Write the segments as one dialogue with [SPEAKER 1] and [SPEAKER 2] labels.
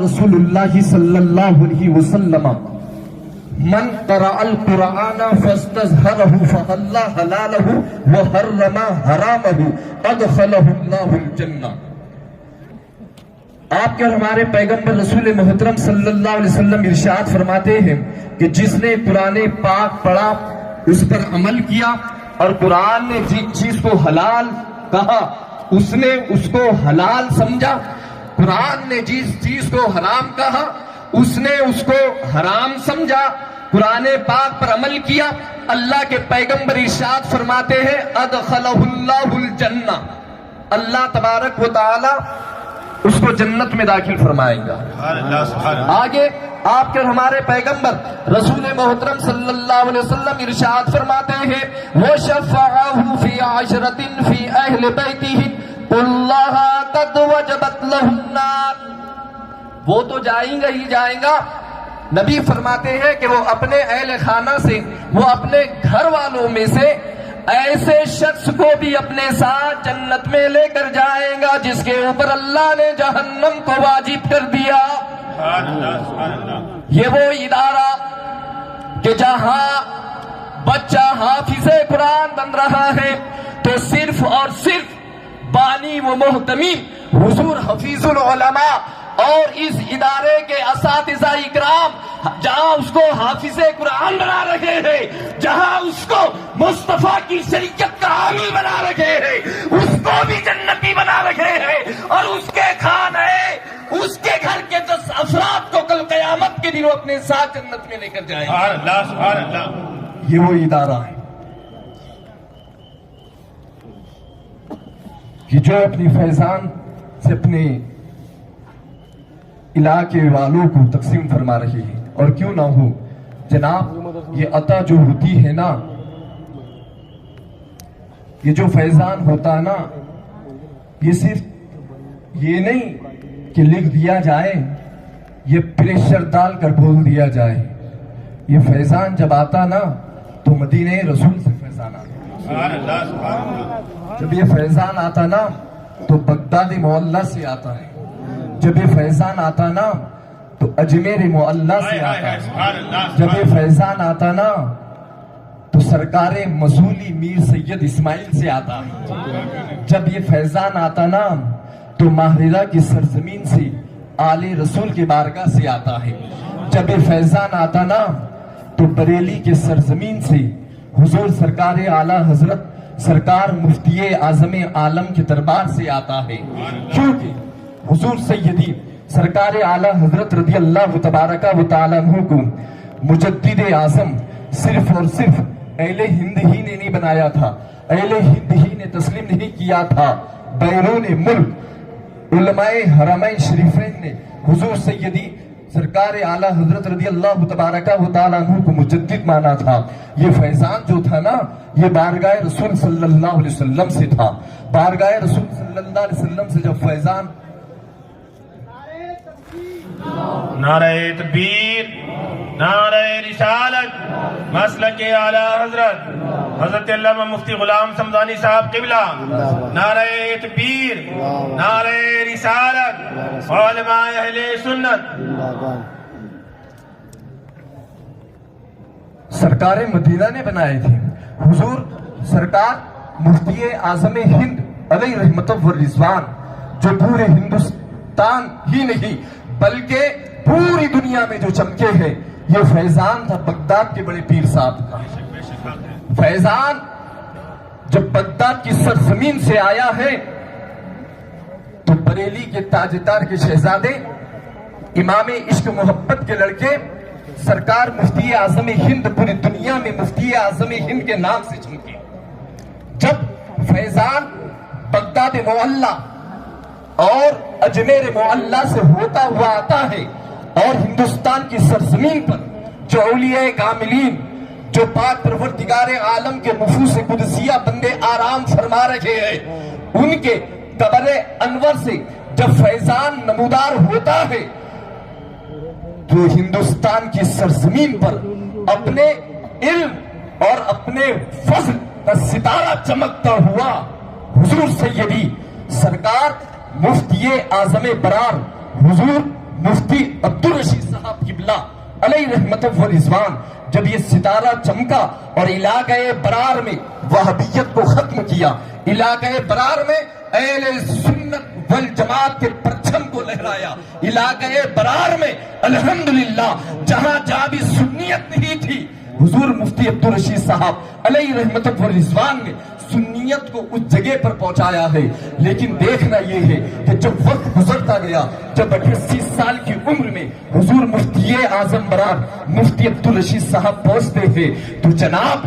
[SPEAKER 1] رسول اللہ صلی اللہ علیہ وسلم من قرأ القرآن فاستظهره فحل حلالہ وحرم حرامہ ادخلہ اللہ الجنہ۔ آپ کے اور ہمارے پیغمبر رسول محترم صلی اللہ علیہ وسلم ارشاد فرماتے ہیں کہ جس نے قرآن پاک پڑھا، اس پر عمل کیا، اور قرآن نے جس چیز کو حلال کہا اس نے اس کو حلال سمجھا، قرآن نے جس چیز کو حرام کہا اس نے اس کو حرام سمجھا، قرآن پاک پر عمل کیا، اللہ کے پیغمبر ارشاد فرماتے ہیں ادخلہ اللہ الجنہ، اللہ تبارک و تعالی اس کو جنت میں داخل فرمائے گا۔ آگے آپ کے اور ہمارے پیغمبر رسول محترم صلی اللہ علیہ وسلم ارشاد فرماتے ہیں وَشَفَّعَهُ فِي عَشْرَةٍ فِي أَهْلِ بَيْتِهِ قُلَّهَا قَدْ وَجَبَتْ لَهُ النَّارُ، وہ تو جائیں گا ہی جائیں گا، نبی فرماتے ہیں کہ وہ اپنے اہل خانہ سے، وہ اپنے گھر والوں میں سے ایسے شخص کو بھی اپنے ساتھ جنت میں لے کر جائیں گا جس کے اوپر اللہ نے جہنم کو واجب کر دیا۔ یہ وہ ادارہ کہ جہاں بچہ حافظ قرآن بن رہا ہے تو صرف اور صرف بانی و محتمیم حضور حفیظ العلماء اور اس ادارے کے اساتذہ اکرام جہاں اس کو حافظ قرآن بنا رہے ہیں، جہاں اس کو مصطفیٰ کی شریعت کا حامی بنا رہے ہیں، اس کو بھی جنتی بنا رہے ہیں، اور اس کے خانے اس کے گھر کے 10 افراد کو کل قیامت کے دن وہ اپنے ساتھ جنت میں لے کر جائیں گے۔ سبحان اللہ۔ یہ وہ ادارہ ہے کہ جو اپنی فیضان سے اپنے علاقے والوں کو تقسیم فرما رہی ہے، اور کیوں نہ ہو جناب، یہ عطا جو ہوتی ہے نا، یہ جو فیضان ہوتا نا، یہ صرف یہ نہیں کہ لکھ دیا جائے، یہ پریشر ڈال کر بول دیا جائے۔ یہ فیضان جب آتا نا تو مدینہ رسول سے فیضان آتا، جب یہ فیضان آتا نا تو بغداد معلیٰ سے آتا ہے، جب یہ فیضان آتا نا تو اجمیر معلیٰ سے آتا ہے، جب یہ فیضان آتا نا تو سرکار مزولی میر سید اسماعیل سے آتا ہے، جب یہ فیضان آتا نا تو ماہرہ کی سرزمین سے آل رسول کے بارگاہ سے آتا ہے، جب یہ فیضان آتا نا تو بریلی کے سرزمین سے حضور سرکار اعلیٰ حضرت سرکار مفتی اعظم عالم کے دربار سے آتا ہے، کیونکہ حضور سیدی سرکار اعلیٰ حضرت رضی اللہ تبارک و تعالیٰ عنہ کو مجدد اعظم صرف اور صرف اہل ہند ہی نے نہیں بنایا تھا، اہل ہند ہی نے تسلیم نہیں کیا تھا، بیرون ملک علماء حرمین شریفین نے حضور سیدی سرکار اعلیٰ حضرت رضی اللہ تبارک و تعالیٰ عنہ کو مجدد مانا تھا۔ یہ فیضان جو تھا نا، یہ بارگاہ رسول صلی اللہ علیہ وسلم سے تھا، بارگاہ رسول صلی اللہ علیہ وسلم سے جب فیضان
[SPEAKER 2] نعرہ تکبیر، نعرہ رسالت، مسلک اعلیٰ حضرت علامہ مفتی غلام سمدانی صاحب قبلہ، نعرہ تکبیر، نعرہ رسالت، علماء اہل سنت۔
[SPEAKER 1] سرکار مدینہ نے بنائے تھے، حضور سرکار مفتی اعظم ہند علیہ رحمت و رضوان، جو پورے ہندوستان ہی نہیں بلکہ پوری دنیا میں جو چمکے ہیں، یہ فیضان تھا بغداد کے بڑے پیر صاحب کا۔ فیضان جب بغداد کی سرزمین سے آیا ہے تو بریلی کے تاجدار کے شہزادے، امام عشق محبت کے لڑکے، سرکار مفتی اعظم ہند پوری دنیا میں مفتی اعظم ہند کے نام سے چمکے۔ جب فیضان بغداد معلیٰ اور اجمیر معلیٰ سے ہوتا ہوا آتا ہے اور ہندوستان کی سرزمین پر جو اولیاء کاملین، جو پاک پروردگار عالم کے نفوس قدسیہ بندے آرام فرما رہے ہیں، ان کے قبر انور سے جب فیضان نمودار ہوتا ہے تو ہندوستان کی سرزمین پر اپنے علم اور اپنے فضل کا ستارہ چمکتا ہوا حضور سیدی سرکار مفتی اعظم برار حضور مفتی عبدالرشید صاحب قبلہ علیہ رحمت و رضوان جب یہ ستارہ چمکا اور علاقہ برار میں وہابیت کو ختم کیا، علاقہ برار میں اہل سنت والجماعت کے پرچم کو لہرایا، علاقہ برار میں الحمدللہ جہاں جہاں بھی سنیت نہیں تھی، حضور مفتی عبدالرشید صاحب علیہ رحمت و رضوان نے سنیت کو اس جگہ پر پہنچایا ہے۔ لیکن دیکھنا یہ ہے کہ جب وقت گزرتا گیا، جب 88 سال کی عمر میں حضور مفتی اعظم برار مفتی عبدالرشید صاحب پہنچتے تھے تو جناب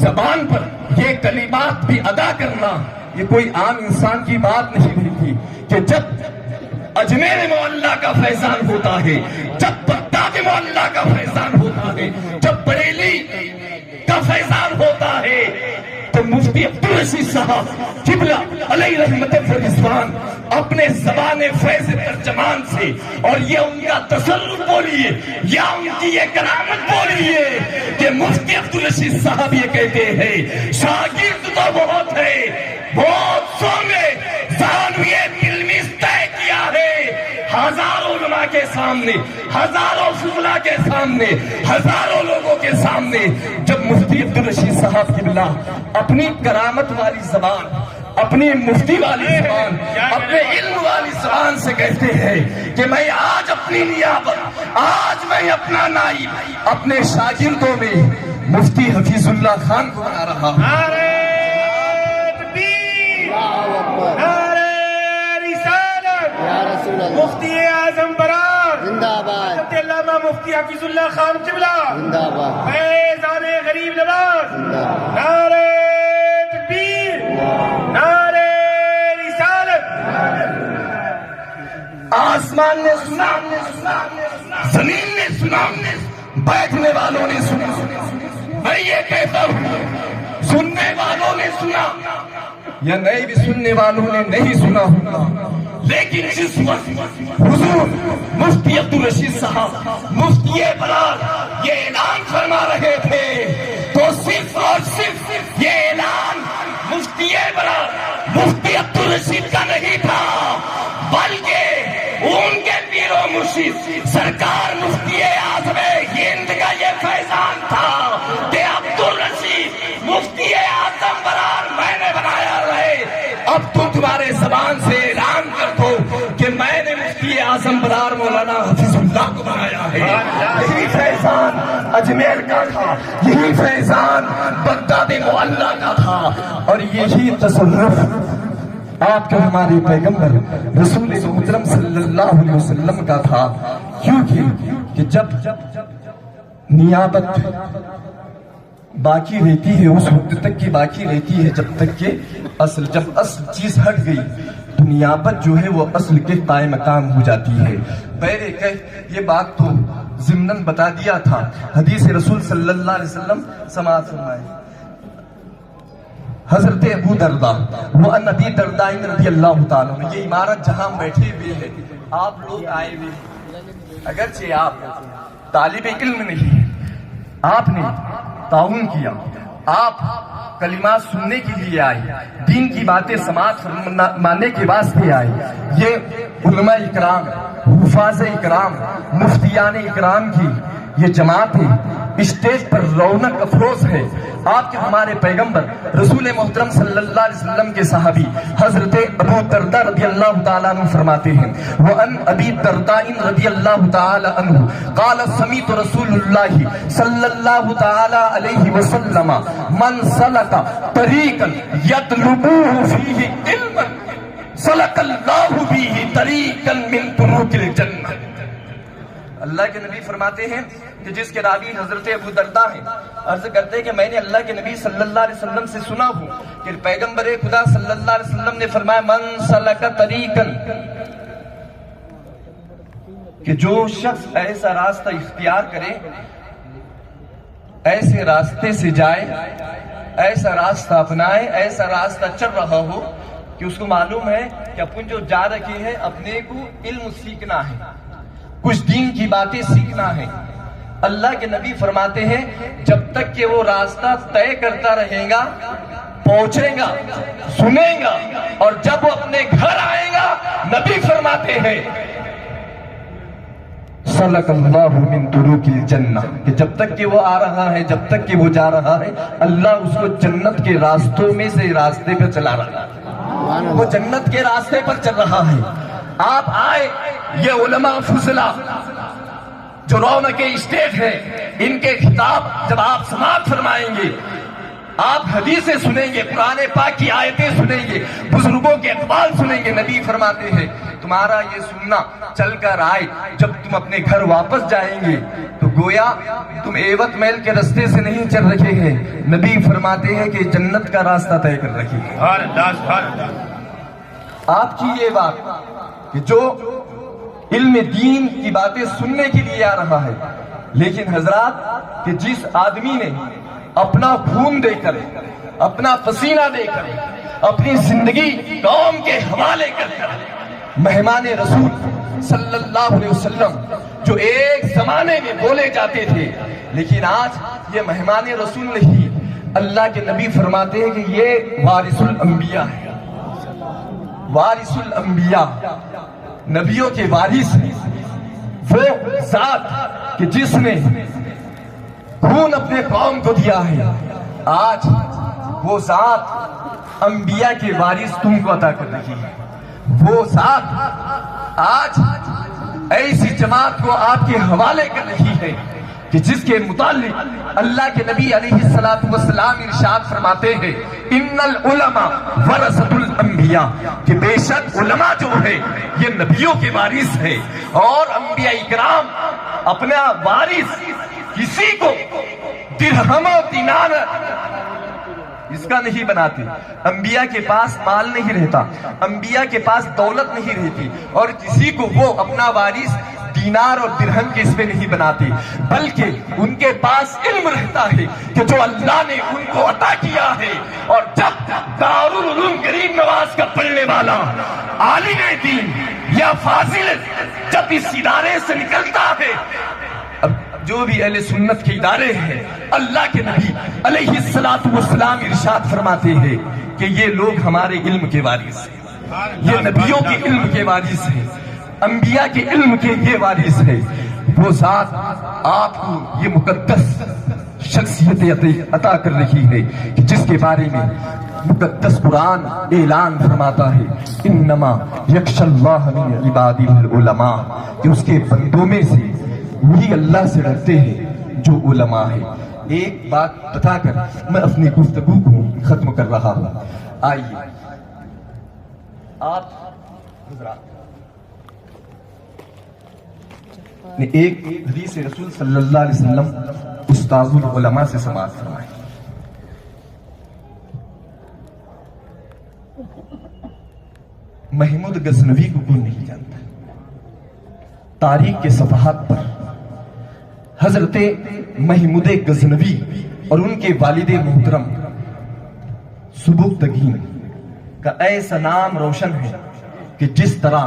[SPEAKER 1] زبان پر یہ کلمات بھی ادا کرنا یہ کوئی عام انسان کی بات نہیں ہوئی تھی کہ جب اجمیر معلیٰ کا فیضان ہوتا ہے، جب بغداد معلیٰ کا فیضان ہوتا ہے، جب بریلی کا فیضان ہوتا ہے تو مفتی عبدالرشید صاحب قبلہ علیہ رحمت و رضوان اپنے زبان فیض ترجمان سے، اور یہ ان کا تصرف بولیے یا ان کی یہ کرامت بولیے کہ مفتی عبدالرشید صاحب یہ کہتے ہیں شاگرد تو بہت ہے، بہت سونے زانویے تلمیذ طے کیا ہے، ہزاروں علماء کے سامنے، ہزاروں فضلاء کے سامنے، ہزاروں لوگوں کے سامنے جب مفتی عبدالرشید صاحب قبلہ اپنی کرامت والی زبان، اپنی مفتی والی زبان، اپنے علم والی زبان سے کہتے ہیں کہ میں آج اپنی نیابت، آج میں اپنا نائب اپنے شاگردوں میں مفتی حفیظ اللہ خان کو بنا رہا ہوں۔
[SPEAKER 2] نعرہ تکبیر، نعرہ رسالت، مفتی اعظم برار
[SPEAKER 3] زندہ باد،
[SPEAKER 2] حضرت علامہ مفتی حفیظ اللہ خان قبلہ
[SPEAKER 3] زندہ باد،
[SPEAKER 2] فیضان غریب نواز،
[SPEAKER 3] زندہ باد،
[SPEAKER 2] نعرہ تکبیر، نعرہ رسالت۔
[SPEAKER 1] آسمان نے سنا، زمین نے سنا، بیٹھنے والوں نے سنا، میں یہ کہتا ہوں سننے والوں نے سنا یا نہیں بھی سننے والوں نے نہیں سنا ہوگا، لیکن جس وقت حضور مفتی عبدالرشید صاحب مفتی برار یہ اعلان فرما رہے تھے تو صرف اور صرف یہ اعلان مفتی برار مفتی عبدالرشید کا نہیں تھا، بلکہ ان کے پیر و مرشد سرکار مفتی اعظم ہند کا یہ فیضان تھا کہ عبدالرشید مفتی اعظم برار میں نے بنایا رہے۔ اب تو تمہارے زبان سے اعلان کر دو کہ میں نے مفتی اعظم برار مولانا حفیظ اللہ کو بنایا ہے۔ یہی فیضان اجمیر کا تھا، یہی فیضان بغداد معلیٰ کا تھا، اور یہی تصرف آپ کے ہمارے پیغمبر رسول محترم صلی اللہ علیہ وسلم کا تھا، کیونکہ جب نیابت باقی رہتی ہے اس وقت تک کی باقی رہتی ہے جب تک کہ جب اصل چیز ہٹ گئی تو نیابت جو ہے وہ اصل کے قائم مقام ہو جاتی ہے۔ پہلے کہ یہ بات تو ضمناً بتا دیا تھا، حدیث رسول صلی اللہ علیہ وسلم سماعت فرمائے حضرت ابو دردہ وان ابی دردہ رضی اللہ تعالیٰ عنہ، یہ عمارت جہاں بیٹھے ہوئے ہیں آپ لوگ آئے ہوئے ہیں، اگرچہ آپ طالب علم نہیں، آپ نے تعاون کیا، آپ کلمات سننے کے لیے آئے، دین کی باتیں سماعت ماننے کے واسطے آئے، یہ علماء اکرام، حفاظ اکرام، مفتیان اکرام کی یہ جماعت ہے، اسٹیج پر رونق افروز ہے۔ آپ کے ہمارے پیغمبر رسول محترم صلی اللہ علیہ وسلم کے صحابی حضرت ابو دردہ رضی اللہ تعالیٰ عنہ فرماتے ہیں وَأَنْ أَبِي الدَّرْدَاءِ رضی اللہ تعالیٰ عنہ قال سمیت رسول اللہ صلی اللہ تعالیٰ علیہ وسلم من سلک طریقا یطلبوہ فیہ علما سلک اللہ بہ طریقا من طرق الجنہ۔ اللہ کے نبی فرماتے ہیں کہ جس کے راوی حضرت ابو دردہ ہیں، عرض کرتے ہیں کہ میں نے اللہ کے نبی صلی اللہ علیہ وسلم سے سنا ہوں کہ پیغمبر خدا صلی اللہ علیہ وسلم نے فرمایا من سلک طریقا، کہ جو شخص ایسا راستہ اختیار کرے، ایسے راستے سے جائے، ایسا راستہ اپنائے، ایسا راستہ چل رہا ہو کہ اس کو معلوم ہے کہ اپن جو جا رکھے ہیں اپنے کو علم سیکھنا ہے، کچھ دین کی باتیں سیکھنا ہے۔ اللہ کے نبی فرماتے ہیں جب تک کہ وہ راستہ طے کرتا رہے گا، پہنچے گا، سنے گا، اور جب وہ اپنے گھر آئے گا، نبی فرماتے ہیں سلک اللہ من طرق الجنہ، کہ جب تک کہ وہ آ رہا ہے، جب تک کہ وہ جا رہا ہے، اللہ اس کو جنت کے راستوں میں سے راستے پر چلا رہا ہے، وہ جنت کے راستے پر چل رہا ہے۔ آپ آئے، یہ علماء فضلہ جو رونق اسٹیٹ ہے، ان کے خطاب جب آپ سماعت فرمائیں گے، آپ حدیثیں سنیں گے، قرآن پاک کی آیتیں سنیں گے، بزرگوں کے اقوال سنیں گے، نبی فرماتے ہیں تمہارا یہ سننا چل کر آئے، جب تم اپنے گھر واپس جائیں گے تو گویا تم ایوت میل کے راستے سے نہیں چل رہے ہیں، نبی فرماتے ہیں کہ جنت کا راستہ طے کر رہے ہیں۔ آپ کی یہ بات کہ جو علم دین کی باتیں سننے کے لیے آ رہا ہے، لیکن حضرات کہ جس آدمی نے اپنا خون دے کر، اپنا پسینہ دے کر، اپنی زندگی قوم کے حوالے کر مہمان رسول صلی اللہ علیہ وسلم جو ایک زمانے میں بولے جاتے تھے، لیکن آج یہ مہمان رسول نہیں، اللہ کے نبی فرماتے ہیں کہ یہ وارث الانبیاء ہے، وارث الانبیاء، نبیوں کے وارث ہیں، وہ ذات کہ جس نے خون اپنے قوم کو دیا ہے، آج وہ ذات انبیاء کے وارث تم کو عطا کر رہی ہے، وہ ذات آج ایسی جماعت کو آپ کے حوالے کر رہی ہے کہ جس کے متعلق اللہ کے نبی علیہ السلام ارشاد فرماتے ہیں ان العلماء ورثۃ الانبیاء، کہ بے شک علماء جو ہے یہ نبیوں کے وارث ہے، اور انبیاء کرام اپنا وارث کسی کو درہم و دینار اس کا نہیں بناتے، انبیاء کے پاس مال نہیں رہتا، انبیاء کے پاس دولت نہیں رہتی، اور کسی کو وہ اپنا وارث دینار اور درہم کے اس پہ نہیں بناتے، بلکہ ان کے پاس علم رہتا ہے کہ جو اللہ نے ان کو عطا کیا ہے، اور جب دارالعلوم غریب نواز کا پڑھنے والا عالم دین یا فاضل جب اس ادارے سے نکلتا ہے، اب جو بھی اہل سنت کے ادارے ہیں، اللہ کے نبی علیہ السلام ارشاد فرماتے ہیں کہ یہ لوگ ہمارے علم کے وارث ہیں، یہ نبیوں کے علم کے وارث ہیں، انبیاء کے علم کے یہ وارث ہے، وہ ذات آپ کو یہ مقدس شخصیت عطا کر رہی ہے کہ جس کے بارے میں مقدس قرآن اعلان فرماتا ہے انما یخشی اللہ من عبادہ العلماء، کہ اس کے بندوں میں سے وہی اللہ سے ڈرتے ہیں جو علماء ہے۔ ایک بات بتا کر میں اپنی گفتگو کو ختم کر رہا ہوں۔ آئیے آپ حضرات نے ایک حدیث رسول صلی اللہ علیہ وسلم استاذ العلماء سے سماعت فرمائی۔ محمود غزنوی کو کون نہیں جانتا؟ تاریخ کے صفحات پر حضرت محمود غزنوی اور ان کے والد محترم سبکتگین کا ایسا نام روشن ہے کہ جس طرح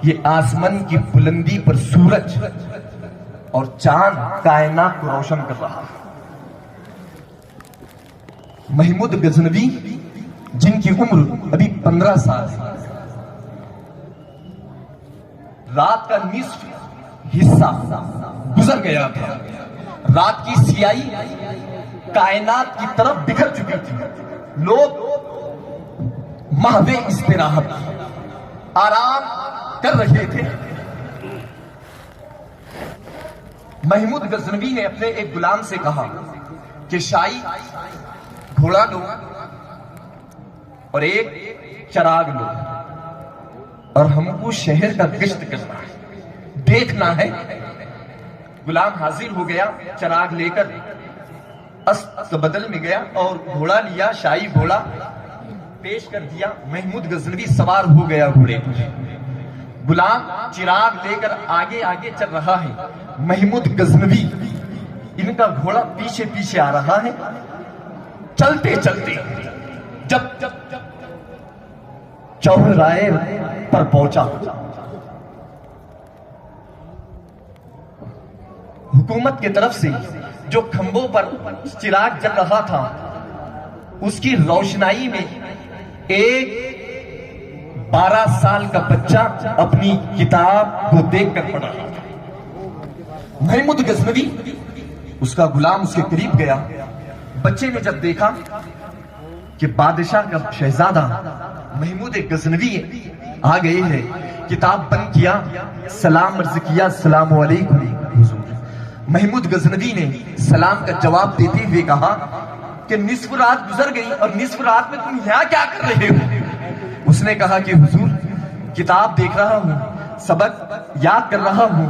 [SPEAKER 1] یہ آسمان کی بلندی پر سورج اور چاند کائنات کو روشن کر رہا ہے۔ محمود غزنوی جن کی عمر ابھی 15 سال ہے، رات کا نصف حصہ گزر گیا تھا، رات کی سیاہی کائنات کی طرف بکھر چکی تھی، لوگ محو استراحت آرام کر رہے تھے۔ محمود غزنوی نے اپنے ایک غلام سے کہا کہ شاہی گھوڑا لو اور ایک چراغ لو، اور ہم کو شہر کا گشت کرنا ہے، دیکھنا ہے۔ غلام حاضر ہو گیا، چراغ لے کر اسب بدل میں گیا اور گھوڑا لیا، شاہی گھوڑا پیش کر دیا۔ محمود غزنوی سوار ہو گیا گھوڑے پر، غلام چراغ لے کر آگے آگے چل رہا ہے، محمود غزنوی ان کا گھوڑا پیچھے پیچھے آ رہا ہے۔ چلتے چلتے جب چوراہے پر پہنچا، حکومت کی طرف سے جو کھمبوں پر چراغ جل رہا تھا، اس کی روشنائی میں ایک 12 سال کا بچہ اپنی کتاب کو دیکھ کر پڑھ رہا تھا۔ محمود غزنوی اس کا غلام اس کے قریب گیا. بچے نے جب دیکھا کہ بادشاہ کا شہزادہ محمود غزنوی آ گئے ہیں، کتاب بند کیا، سلام عرض کیا، السلام علیکم حضور. محمود غزنوی نے سلام کا جواب دیتے ہوئے کہا کہ نصف رات گزر گئی اور نصف رات میں تم یہاں کیا کر رہے ہو؟ اس نے کہا کہ حضور کتاب دیکھ رہا ہوں، سبق یاد کر رہا ہوں،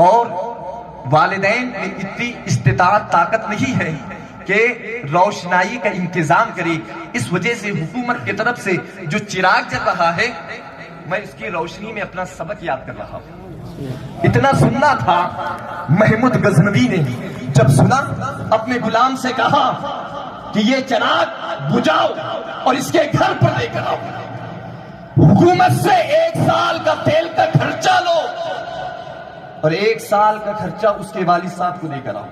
[SPEAKER 1] اور والدین میں اتنی استطاعت طاقت نہیں ہے کہ روشنائی کا انتظام کرے، اس وجہ سے حکومت کی طرف سے جو چراغ جل رہا ہے میں اس کی روشنی میں اپنا سبق یاد کر رہا ہوں. اتنا سننا تھا. محمود غزنوی نے جب سنا اپنے غلام سے کہا کہ یہ چراغ بجھاؤ اور اس کے گھر پر لے کر آؤ، حکومت سے 1 سال کا تیل کا خرچہ لو اور 1 سال کا خرچہ اس کے والد صاحب کو لے کر آؤ.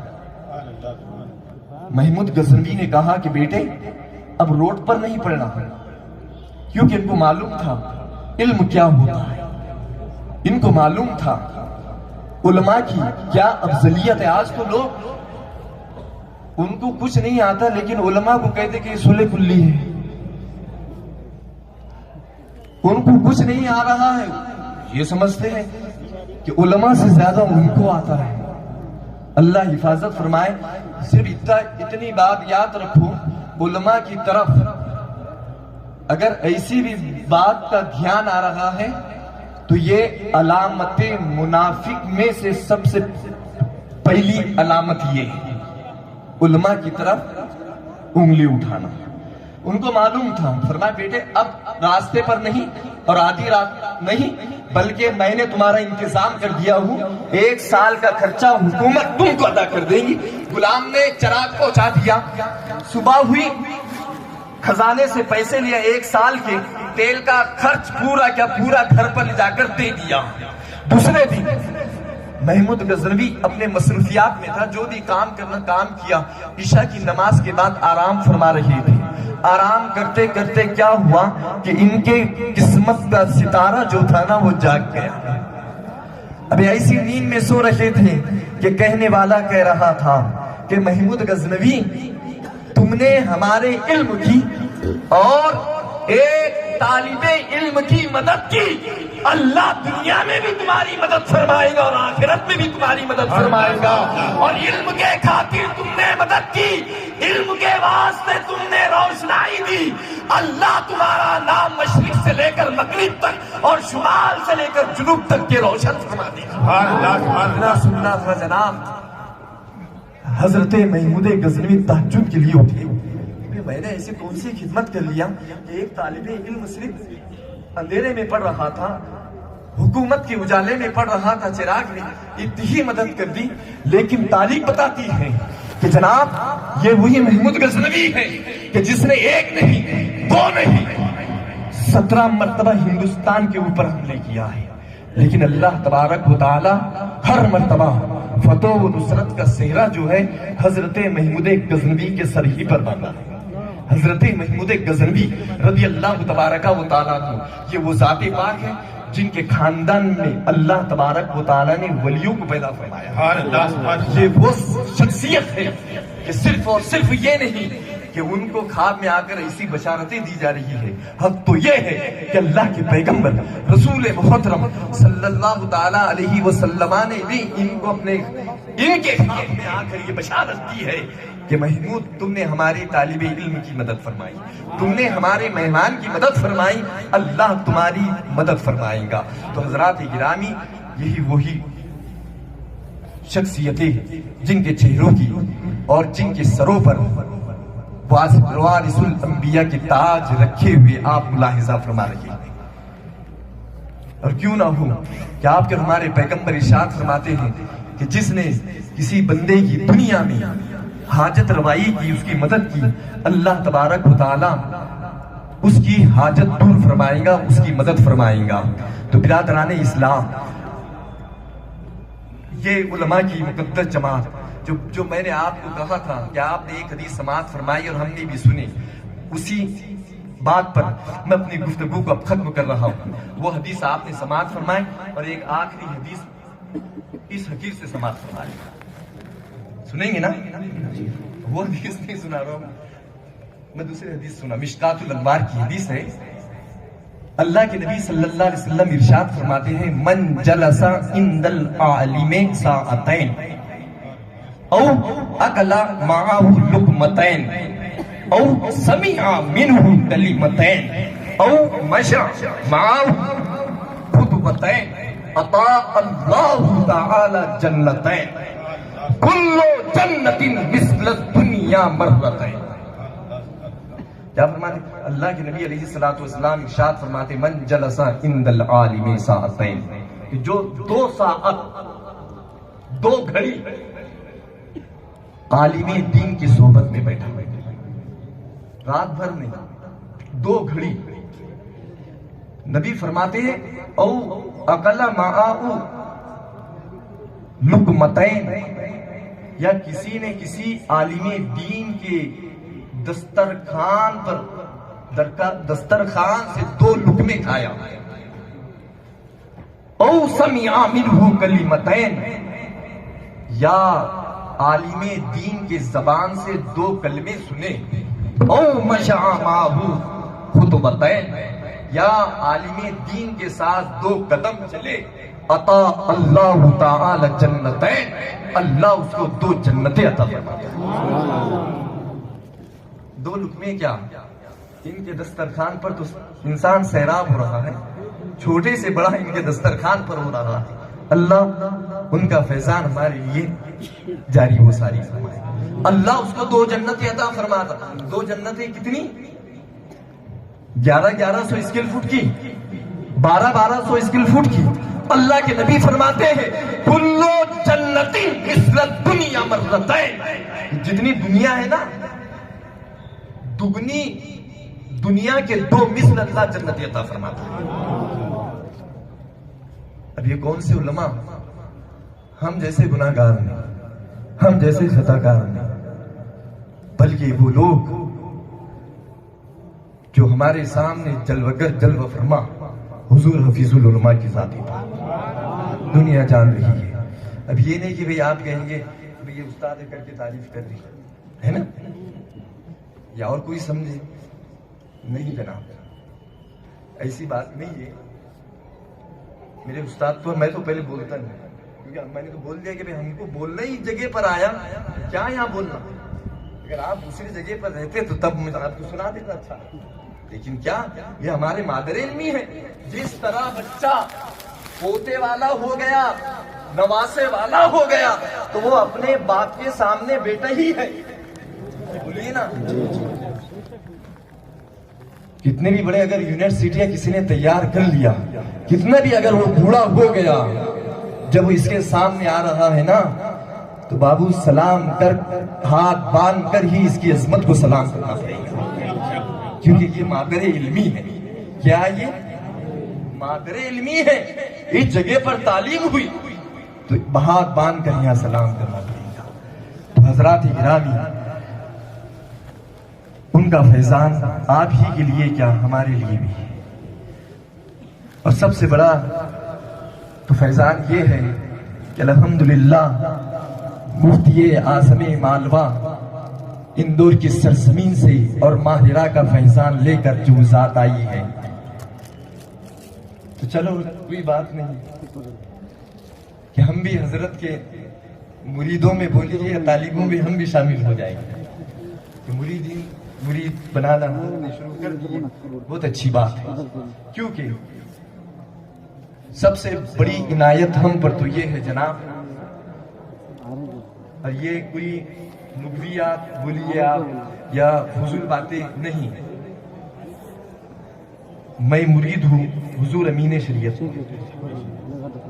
[SPEAKER 1] محمود غزنوی نے کہا کہ بیٹے اب روڈ پر نہیں پڑنا، کیونکہ ان کو معلوم تھا علم کیا ہوتا ہے، ان کو معلوم تھا علماء کی کیا افضلیت ہے. آج تو لوگ ان کو کچھ نہیں آتا لیکن علماء کو کہتے کہ یہ سلے کلی ہے، ان کو کچھ نہیں آ رہا ہے، یہ سمجھتے ہیں کہ علماء سے زیادہ ان کو آتا ہے. اللہ حفاظت فرمائے. صرف اتنی بات یاد رکھو، علماء کی طرف اگر ایسی بھی بات کا دھیان آ رہا ہے تو یہ علامت منافق میں سے سب سے پہلی علامت یہ ہے، علماء کی طرف انگلی اٹھانا. ان کو معلوم تھا. فرمایا بیٹے اب راستے پر نہیں اور آدھی رات نہیں، بلکہ میں نے تمہارا انتظام کر دیا ہوں، 1 سال کا خرچہ حکومت تم کو ادا کر دیں گی. غلام نے چراغ پہنچا دیا. صبح ہوئی، خزانے سے پیسے لیا 1 سال کے تیل کا خرچ پورا کیا پورا گھر پر لے جا کر دے دیا. دوسرے دن محمود غزنوی اپنے مصروفیات میں تھا، جو بھی کام کرنا کام کیا. عشاء کی نماز کے بعد آرام فرما رہے تھے. آرام کرتے کرتے کیا ہوا کہ ان کے قسمت کا ستارہ جو تھا نا وہ جاگ گیا. ابھی ایسی نیند میں سو رہے تھے کہ کہنے والا کہہ رہا تھا کہ محمود غزنوی تم نے ہمارے علم کی اور ایک طالب علم کی مدد کی، اللہ دنیا میں بھی تمہاری مدد فرمائے گا اور آخرت میں بھی تمہاری مدد فرمائے گا. اور علم کے خاطر تم نے مدد کی، علم کے واسطے تم نے روشنائی دی، اللہ تمہارا نام مشرق سے لے کر مغرب تک اور شمال سے لے کر جنوب تک کے روشن فرما دے گا. سننا تھا جناب. حضرت محمود غزنوی تہجد کے لیے اٹھے. میں نے ایسی کون سی خدمت کر لیا کہ ایک طالب علم صرف اندھیرے میں پڑھ رہا تھا، حکومت کے اجالے میں پڑھ رہا تھا، چراغ نے اتنی مدد کر دی. لیکن تاریخ بتاتی ہے کہ جناب یہ وہی محمود غزنوی ہے کہ جس نے 1 نہیں 2 نہیں 17 مرتبہ ہندوستان کے اوپر حملے کیا ہے. لیکن اللہ تبارک و تعالی ہر مرتبہ فتح و نصرت کا صحرا جو ہے حضرت محمود غزنوی کے سر ہی پر باندھا ہے. حضرت محمود غزنوی رضی اللہ تبارک و تعالیٰ عنہ یہ وہ ذات پاک ہے جن کے خاندان میں اللہ تبارک و تعالیٰ نے ولیوں کو پیدا فرمایا. یہ وہ شخصیت ہے کہ صرف اور صرف یہ نہیں کہ ان کو خواب میں آ کر ایسی بشارتیں دی جا رہی ہے، حق تو یہ ہے کہ اللہ کے پیغمبر رسول محترم صلی اللہ تعالیٰ علیہ وسلم نے بھی ان کو اپنے ان کے خواب میں آ کر یہ بشارت دی ہے کہ محمود تم نے ہمارے طالب علم کی مدد فرمائی، تم نے ہمارے مہمان کی مدد فرمائی، اللہ تمہاری مدد فرمائے گا. تو حضرات گرامی یہی وہی شخصیتیں جن کے چہروں کی اور جن کے سروں پر وارث الانبیاء کے تاج رکھے ہوئے آپ ملاحظہ فرما رہے ہیں. اور کیوں نہ ہو کہ آپ کے ہمارے پیغمبر ارشاد فرماتے ہیں کہ جس نے کسی بندے کی دنیا میں حاجت روائی کی، اس کی مدد کی، اللہ تبارک و تعالی اس کی حاجت دور فرمائے گا، اس کی مدد فرمائے گا. تو برادران اسلام یہ علماء کی مقدس جماعت جو میں نے آپ کو کہا تھا کہ آپ نے ایک حدیث سماعت فرمائی اور ہم نے بھی سنی، اسی بات پر میں اپنی گفتگو کو اب ختم کر رہا ہوں. وہ حدیث آپ نے سماعت فرمائی اور ایک آخری حدیث اس حقیق سے سماعت فرمائے. سنیں گے نا؟ وہ حدیث نہیں سنا رہا ہوں میں، دوسری حدیث سنا. مشکات الانوار کی حدیث ہے. اللہ کے نبی صلی اللہ علیہ وسلم ارشاد فرماتے ہیں من جلس عند العالم ساعتین او اکل معه لقمتین او سمع منه کلمتین او مشى معه خطوتین اطاع اللہ تعالی جنتین کل جنت مثل الدنیا مرتين. کیا فرماتے؟ اللہ کے نبی علیہ الصلوۃ والسلام ارشاد فرماتے من جلس عند العالم ساعتین، کہ جو 2 ساعت 2 گھڑی عالم دین کی صحبت میں بیٹھا، رات بھر نہیں، 2 گھڑی. نبی فرماتے ہیں او اکل معه لقمتین، یا کسی نے کسی عالم دین کے دسترخوان سے 2 لقمے کھایا. او سمع منه کلمتین، یا عالم دین کے زبان سے 2 کلمے سنے. او مشى معه خطوتین، یا عالم دین کے ساتھ 2 قدم چلے. اطاع اللہ تعالی جنتین، اللہ اس کو 2 جنتیں عطا فرماتا ہے. 2 لقمے کیا، ان کے دسترخوان پر تو انسان سیراب ہو رہا ہے، چھوٹے سے بڑا ان کے دسترخوان پر ہو رہا ہے. اللہ ان کا فیضان ہمارے لیے جاری و ساری فرمائے. اللہ اس کو 2 جنتیں عطا فرماتا. 2 جنتیں کتنی؟ 1100 اسکوائر فٹ کی، 1200 اسکوائر فٹ کی. اللہ کے نبی فرماتے ہیں کلو جنتی مثل الدنیا مرتين، جتنی دنیا ہے نا دگنی دنیا کے 2 مثل اللہ جنتی عطا فرماتا ہے. اب یہ کون سے علماء؟ ہم جیسے گناہگار نہیں، ہم جیسے خطاکار نہیں، بلکہ وہ لوگ جو ہمارے سامنے جلوگر جلوہ فرما حضور حفیظ العلماء کی ذاتی بات دنیا جان رہی ہے. اب یہ نہیں کہ بھئی آپ کہیں گے بھئی یہ استاد کر کے تعریف کر رہی ہے نا، یا اور کوئی سمجھے نہیں. جناب ایسی بات نہیں ہے. میرے استاد تو میں تو پہلے بولتا نہیں، کیونکہ میں نے تو بول دیا کہ بھئی ہم کو بولنا ہی جگہ پر آیا، کیا یہاں بولنا. اگر آپ دوسری جگہ پر رہتے تو تب میں آپ کو سنا دیتا. اچھا، لیکن کیا یہ ہمارے مادر علمی ہے. جس طرح بچہ پوتے والا ہو گیا، نواسے والا ہو گیا، تو وہ اپنے باپ کے سامنے بیٹا ہی ہے. بولیے نا. کتنے بھی بڑے اگر یونیورسٹیاں کسی نے تیار کر لیا، کتنا بھی اگر وہ بوڑھا ہو گیا، جب وہ اس کے سامنے آ رہا ہے نا تو بابو سلام کر ہاتھ باندھ کر ہی اس کی عظمت کو سلام کرنا پڑے گا، کیونکہ یہ مادر علمی ہے. کیا یہ مادر علمی ہے؟ اس جگہ پر تعلیم ہوئی تو ہاتھ باندھ کر یہاں سلام کرنا پڑے گا. تو حضرات گرامی، ان کا فیضان آپ ہی کے لیے کیا ہمارے لیے بھی ہے. اور سب سے بڑا تو فیضان یہ ہے کہ الحمدللہ مفتی اعظم مالوا اندور کی سرزمین سے اور ماہرہ کا فیضان لے کر جو ذات آئی ہے. تو چلو کوئی بات نہیں کہ ہم بھی حضرت کے مریدوں میں بولیے یا طالبوں میں ہم بھی شامل ہو جائیں گے. کہ مرید بنانا شروع کر دیے، بہت اچھی بات ہے. کیونکہ سب سے بڑی عنایت ہم پر تو یہ ہے جناب، اور یہ کوئی لغویات بولیے آپ یا فضول باتیں نہیں. میں مرید ہوں حضور امین شریعت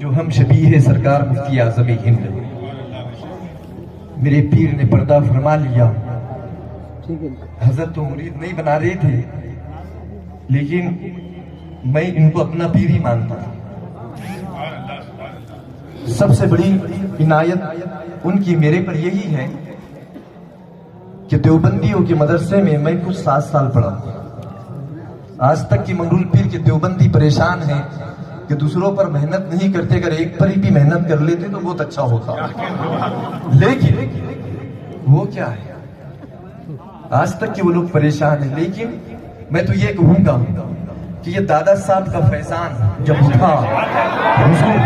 [SPEAKER 1] جو ہم شبیہ سرکار مفتی اعظم ہند. میرے پیر نے پردہ فرما لیا. حضرت تو مرید نہیں بنا رہے تھے، لیکن میں ان کو اپنا پیر ہی مانتا تھا. سب سے بڑی عنایت ان کی میرے پر یہی ہے کہ دیوبندیوں کے مدرسے میں میں کچھ 7 سال پڑھا. آج تک کی منگرول پیر کے دیوبندی پریشان ہیں کہ دوسروں پر محنت نہیں کرتے، اگر ایک پر ہی بھی محنت کر لیتے تو بہت اچھا ہوتا. لیکن وہ کیا ہے، آج تک کہ وہ لوگ پریشان ہیں. لیکن میں تو یہ کہوں گا کہ یہ دادا صاحب کا فیضان جب اٹھا، حضور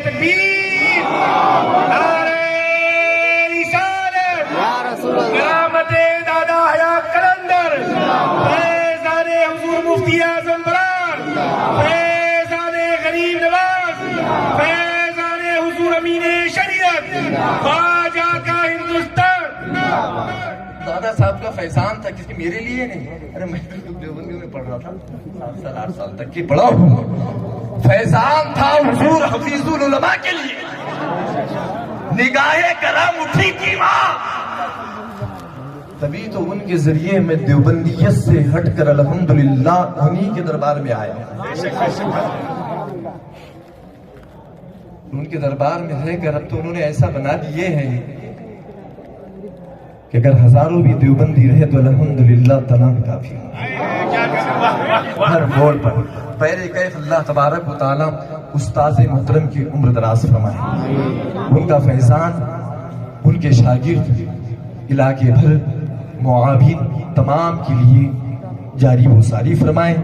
[SPEAKER 2] تکبیر، نعرہ رسالت، کرامت دادا حیات قلندر، فیضان حضور مفتی اعظم بران، فیضان غریب نواز، فیضان حضور امین شریعت، خواجہ کا ہندوستان.
[SPEAKER 1] دادا صاحب کا فیضان تھا، کسی میرے لیے نہیں. ارے میں دیوبندیوں میں پڑھ رہا تھا 7 سال 8 سال تک کی پڑھا ہوں. فیضان تھا حضور حفیظ العلماء کے لیے. نگاہ کرم اٹھی کی ماں، تبھی تو ان کے ذریعے میں دیوبندیت سے ہٹ کر الحمدللہ انہی کے دربار میں آیا. ان کے دربار میں رہ کر اب تو انہوں نے ایسا بنا دیے ہیں کہ اگر ہزاروں بھی دیوبندی رہے تو الحمدللہ تمام کافی. ہر موڑ پر پہلے کیف اللہ تبارک و تعالیٰ استاذ محترم کی عمر دراز فرمائے. ان کا فیضان ان کے شاگرد علاقے بھر معاون تمام کے لیے جاری و ساری فرمائے.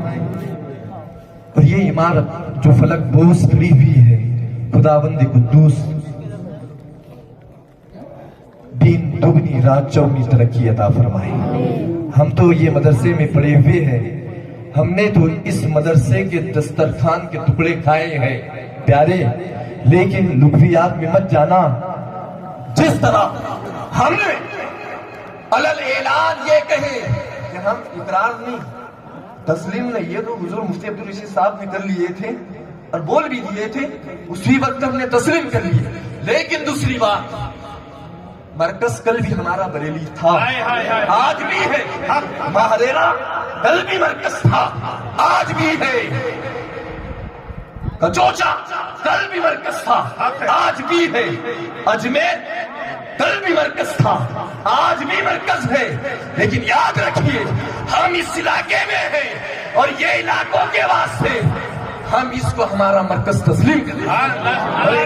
[SPEAKER 1] اور یہ عمارت جو فلک بوس کھڑی ہوئی ہے، خداوند قدوس دین دگنی رات چوگنی ترقی عطا فرمائے. ہم تو یہ مدرسے میں پڑے ہوئے ہیں، ہم نے تو اس مدرسے کے دسترخوان کے ٹکڑے کھائے ہیں پیارے. لیکن لغویات میں مت جانا. جس طرح ہم نے علل اعلان یہ کہے کہ ہم اقرار نہیں تسلیم نہیں، یہ تو حضور مفتی عبدالرشید صاحب نے کر لیے تھے اور بول بھی دیے تھے، اسی وقت ہم نے تسلیم کر لیے. لیکن دوسری بات، مرکز کل بھی ہمارا بریلی تھا، آج بھی ہے. ماہریرا کل بھی مرکز تھا، آج بھی ہے. کچوچا کل بھی مرکز تھا، آج بھی ہے. اجمیر کل بھی مرکز تھا، آج بھی مرکز ہے. لیکن یاد رکھیے ہم اس علاقے میں ہیں اور یہ علاقوں کے واسطے ہم اس کو ہمارا مرکز تسلیم کریں.